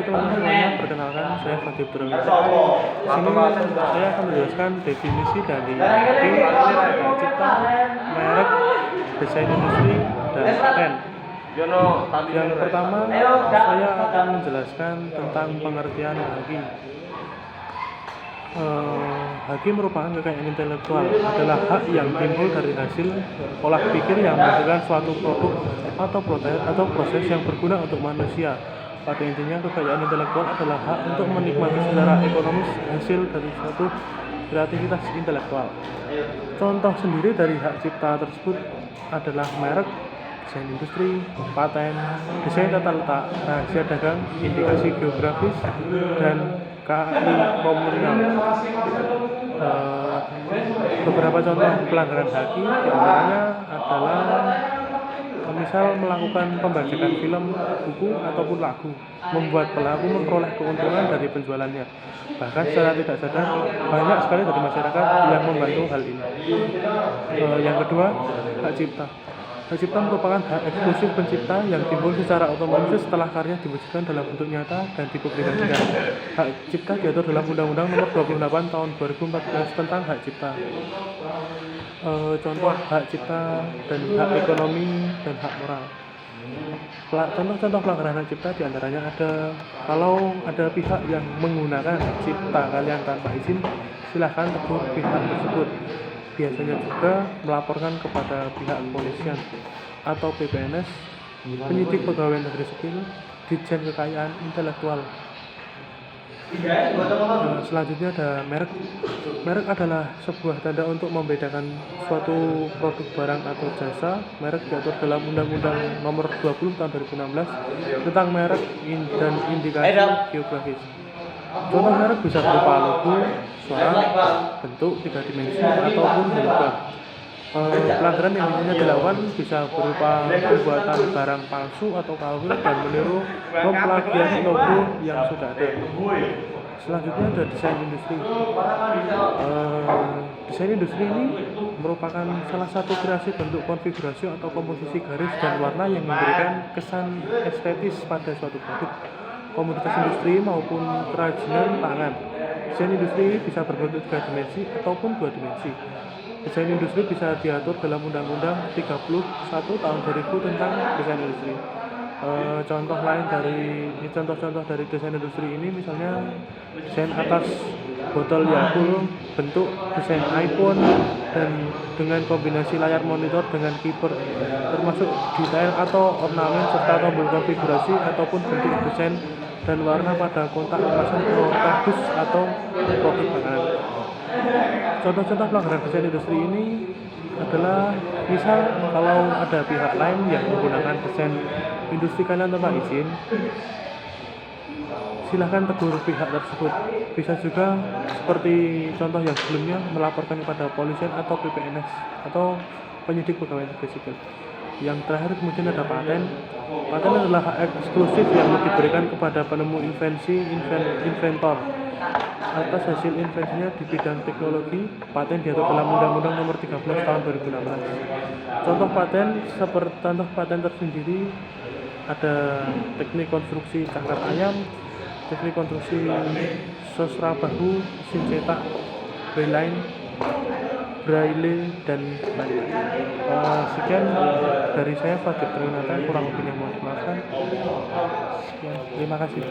teman-teman semuanya, perkenalkan saya Fadil Turami. Di sini saya akan menjelaskan definisi dari hak cipta, merek, desain industri, dan paten. Yang pertama, saya akan menjelaskan tentang pengertian haki. Haki merupakan kekayaan intelektual, adalah hak yang timbul dari hasil olah pikir yang menghasilkan suatu produk atau proses yang berguna untuk manusia. Pada intinya, kekayaan intelektual adalah hak untuk menikmati secara ekonomis hasil dari suatu kreativitas intelektual. Contoh sendiri dari hak cipta tersebut adalah merek, desain industri, paten, desain tata letak, rahasia dagang, indikasi geografis, dan KI komunal. Beberapa contoh pelanggaran haki diantaranya adalah misal melakukan pembajakan film, buku, ataupun lagu, membuat pelaku memperoleh keuntungan dari penjualannya. Bahkan secara tidak sadar, banyak sekali dari masyarakat yang membantu hal ini. Yang kedua, hak cipta. Hak cipta merupakan hak eksklusif pencipta yang timbul secara otomatis setelah karya diwujudkan dalam bentuk nyata dan dipublikasikan. Hak cipta diatur dalam Undang-Undang Nomor 28 Tahun 2014 tentang Hak Cipta. Contoh hak cipta dan hak ekonomi dan hak moral. Contoh-contoh pelanggaran hak cipta diantaranya ada, kalau ada pihak yang menggunakan hak cipta kalian tanpa izin, silahkan tegur pihak tersebut. Biasanya juga melaporkan kepada pihak kepolisian atau PPNS, penyidik pegawai negeri sipil, Ditjen Kekayaan Intelektual. Selanjutnya ada merek. Merek adalah sebuah tanda untuk membedakan suatu produk, barang, atau jasa. Merek diatur dalam Undang-Undang Nomor 20 Tahun 2016 tentang merek dan indikasi geografis. Contoh merek bisa berupa logo, suara, bentuk, 3 dimensi, ataupun hologram. Pelanggaran yang biasanya dilakukan bisa berupa pembuatan barang palsu atau KW dan meniru memplagiasi logo yang sudah ada. Selanjutnya ada desain industri. Desain industri ini merupakan salah satu kreasi bentuk konfigurasi atau komposisi garis dan warna yang memberikan kesan estetis pada suatu produk, komoditas industri maupun kerajinan tangan. Desain industri bisa berbentuk 3 dimensi ataupun 2 dimensi. Desain industri bisa diatur dalam Undang-Undang 31 Tahun 2000 tentang desain industri. Contoh-contoh dari desain industri ini misalnya desain atas botol Yakult, bentuk desain iPhone, dan dengan kombinasi layar monitor dengan keyboard, termasuk detail atau ornamen serta tombol konfigurasi ataupun bentuk desain dan warna pada kotak kemasan kardus atau produk makanan. Contoh-contoh pelanggaran desain industri ini adalah misal kalau ada pihak lain yang menggunakan desain industri kalian tanpa izin, silahkan tegur pihak tersebut. Bisa juga seperti contoh yang sebelumnya, melaporkan kepada polisian atau PPNS atau penyidik pegawai negeri sipil. Yang terakhir kemudian ada paten. Paten adalah hak eksklusif yang diberikan kepada penemu inventor atas hasil invensinya di bidang teknologi. Paten diatur dalam Undang-Undang Nomor 13 Tahun 2016. Contoh paten tersendiri ada teknik konstruksi cakar ayam, teknik konstruksi sosra bahu, mesin cetak, braille, dan lain-lain. Sekian dari saya, Fadil Turami, kurang lebihnya mohon dimaafkan. Sekian, terima kasih.